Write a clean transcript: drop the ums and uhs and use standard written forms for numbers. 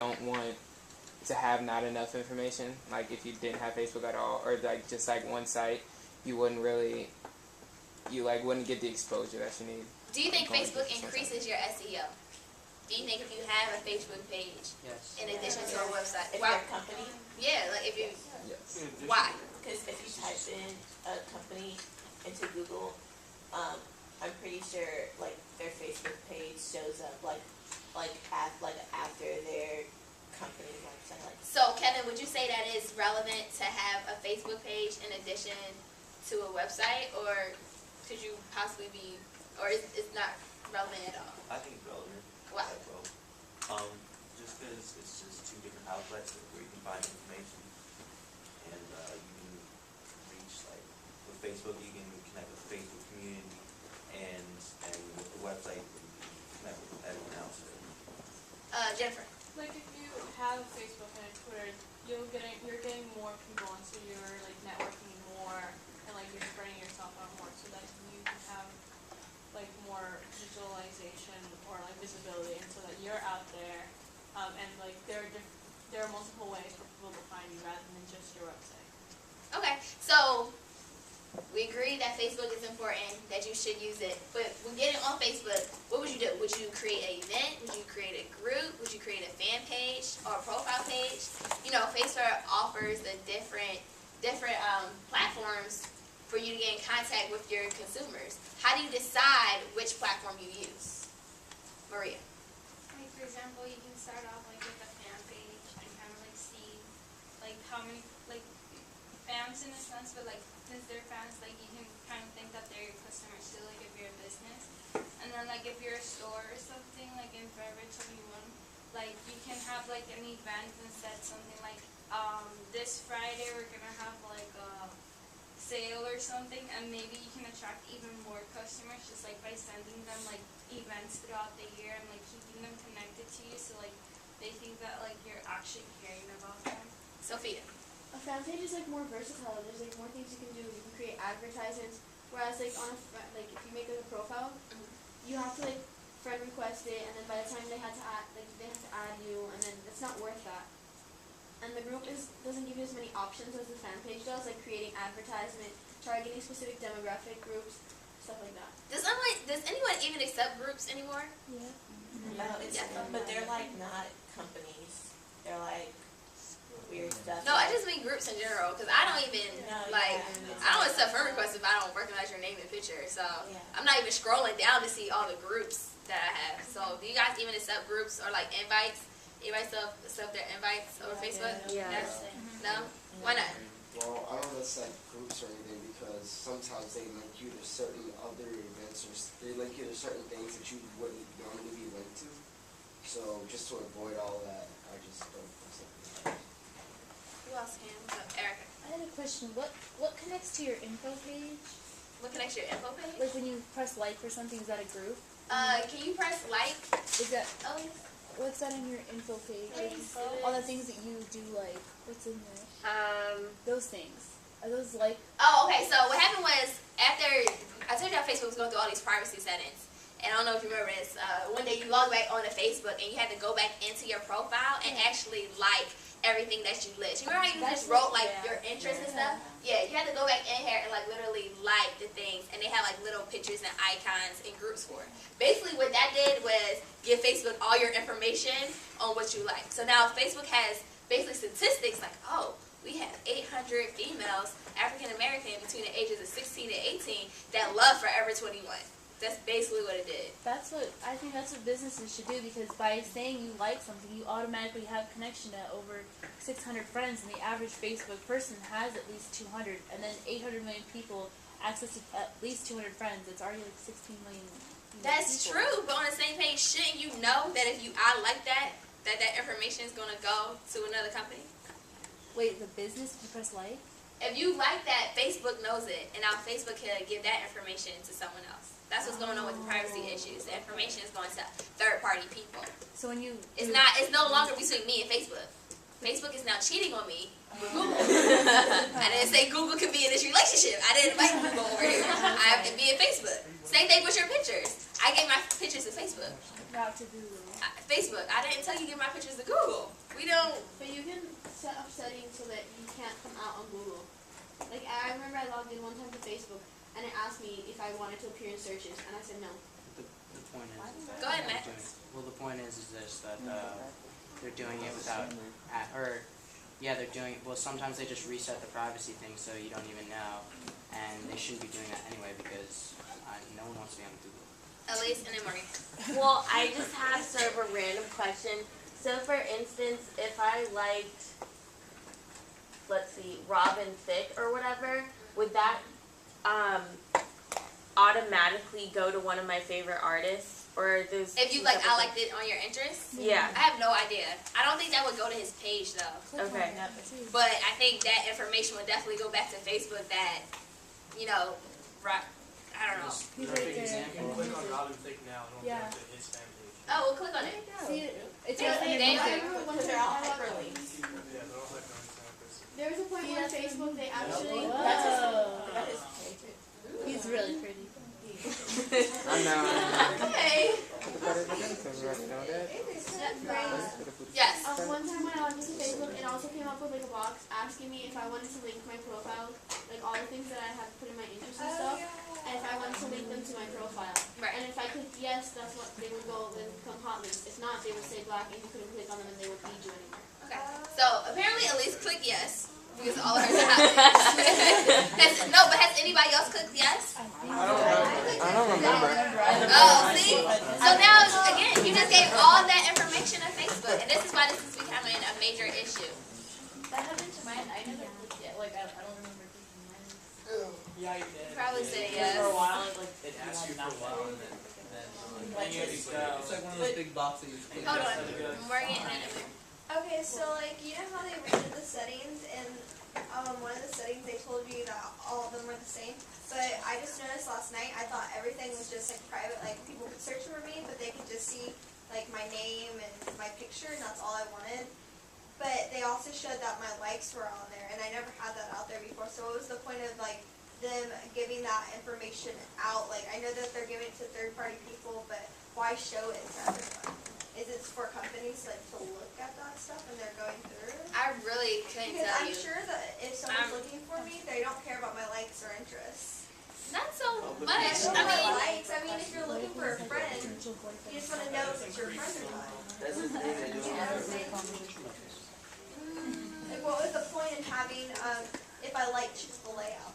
don't want to have not enough information. Like if you didn't have Facebook at all, or like just like one site, you wouldn't really, wouldn't get the exposure that you need. Do you think Facebook increases your SEO? Do you think if you have a Facebook page, Yes. in addition to a website, If you're a company? yeah, like if you, Yes. why? Because if you type in a company into Google, I'm pretty sure like their Facebook page shows up after their company website. Like, So Kevin, would you say that it's relevant to have a Facebook page in addition to a website, or could you possibly be, or it's not relevant at all? I think it's relevant. Why? Just because it's just two different outlets where you can find information, and you can reach, like, with Facebook you can connect with the Facebook community, and with the website you can connect with everyone else. Jennifer. Like if you have Facebook and Twitter, you're getting more people, and so you're like networking more, and like you're spreading yourself out more, so that you can have like more visualization or like visibility, and so that you're out there, and like there are multiple ways for people to find you rather than just your website. Okay, so we agree that Facebook is important, that you should use it. But when getting on Facebook, what would you do? Would you create an event? Would you create a group? Would you create a fan page or a profile page? You know, Facebook offers the different platforms for you to get in contact with your consumers. How do you decide which platform you use? Maria. Like for example, you can start off like with a fan page and kind of like see like how many like fans in a sense, but like since they're fans, like you can kind of think that they're your customers too, like if you're a business. And then like if you're a store or something, like in Forever 21, like you can have like an event and set something like this Friday we're gonna have like a sale or something, and maybe you can attract even more customers just like by sending them like events throughout the year and like keeping them connected to you, so like they think that like you're actually caring about them. Sophia. A fan page is like more versatile. There's like more things you can do. You can create advertisements. Whereas like on like if you make like a profile, you have to like friend request it, and then by the time they have to add you, and then it's not worth that. And the group doesn't give you as many options as the fan page does, like creating advertisement, targeting specific demographic groups, stuff like that. Does anyone even accept groups anymore? Yeah. no, it's but they're like not companies. They're like weird stuff. No, I just mean groups in general, because I don't even, I don't accept friend requests if I don't recognize your name and picture, so I'm not even scrolling down to see all the groups that I have. So do you guys even accept groups or like invites? Anybody accept their invites over Facebook? Yeah. No? Why not? Well, I don't accept groups or anything because sometimes they link you to certain other events, or they link you to certain things that you wouldn't normally be linked to. So just to avoid all that, I just don't accept it. Who else can? Erica. I had a question. What connects to your info page? What connects your info page? Like when you press like for something, is that a group? Can you press like? Is that Elise? what's that in your info page? Like, all the things that you do, like what's in there? Those things. Are those like? Oh, okay. So what happened was after I told you how Facebook was going through all these privacy settings, and I don't know if you remember this. One day you logged back onto Facebook and you had to go back into your profile and actually like everything that you list. You remember how you just wrote like your interests and stuff? Yeah, you had to go back in here and like literally like the things, and they had like little pictures and icons and groups for it. Basically what that did was give Facebook all your information on what you like. So now Facebook has basically statistics like, oh, we have 800 females, African American, between the ages of 16 and 18 that love Forever 21. That's basically what it did. I think that's what businesses should do, because by saying you like something, you automatically have connection to over 600 friends, and the average Facebook person has at least 200, and then 800 million people access to at least 200 friends. It's already like 16 million. That's people. true, but on the same page, shouldn't you know that if I like that information is going to go to another company? Wait, the business, you press like? If you like that, Facebook knows it, and now Facebook can give that information to someone else. That's what's going on with the privacy issues. The information is going to third-party people. So when you It's no longer between me and Facebook. Facebook is now cheating on me with Google. I didn't say Google could be in this relationship. I didn't invite Google over here. I have to be in Facebook. Same thing with your pictures. I gave my pictures to Facebook. Route to Google. Facebook. I didn't tell you to give my pictures to Google. We don't. But you can set up settings so that you can't come out on Google. Like, I remember I logged in one time to Facebook, and it asked me if I wanted to appear in searches, and I said no. The point is. Go ahead, Matt. Well, the point is this, that they're doing it without, they're doing, well, sometimes they just reset the privacy thing so you don't even know, and they shouldn't be doing that anyway because no one wants to be on Google. Elise and then Marie. Well, I just have sort of a random question. So, for instance, if I liked, let's see, Robin Thicke or whatever, would that automatically go to one of my favorite artists? Or there's If you like, I liked it on your interests. Yeah. I have no idea. I don't think that would go to his page though. Okay. But I think that information would definitely go back to Facebook. That, you know, right? I don't know. He's Perfect right there. example. Click on Robin Thicke now, it'll Yeah. go to his fan page. Oh, well, click on it. See, It's Yeah, right they- underneath I it. remember one Because time they're all I logged hyperlinks. Yeah, they're all like on his fan page. There was a point where Facebook, they actually, That is crazy. He's really pretty. I know. Okay. Everybody know that? Yes. one time when I logged into Facebook, it also came up with like a box asking me if I wanted to link my profile, like all the things that I had put in my interests and stuff, and if I wanted to link them to my profile. Right. And if I clicked yes, that's what they would go and become hot links. If not, they would say black and you couldn't click on them and they would feed you anymore. Okay. So apparently Elise clicked yes because all of hers are hot. No, but has anybody else clicked yes? I don't remember. Oh, see? So now, again, you just gave all that information to Facebook, and this is why this is becoming a major issue. That happened to mine. I never clicked it. Like, I don't remember clicking mine. Yeah, you did. Probably say For yes. a while, like, It asks you for a while and then you have to go. It's like one of those big boxes. Hold on. Morgan and then Amir. Okay, so like you know how they redid the settings and one of the settings they told you that all of them were the same, but I just noticed last night I thought everything was just like private, like people could search for me but they could just see like my name and my picture and that's all I wanted. But they also showed that my likes were on there and I never had that out there before, so what was the point of like them giving that information out? Like I know that they're giving it to third-party people, but why show it to everyone? Is it for companies like to look at that stuff when they're going through? I really couldn't Because tell I'm you. sure that if someone's looking for me, they don't care about my likes or interests. Not so much. I I mean, if you're looking for a friend, you just want to know if it's your friend or not. That's the thing they do. Like, what was the point in having if I like Chick-fil-A out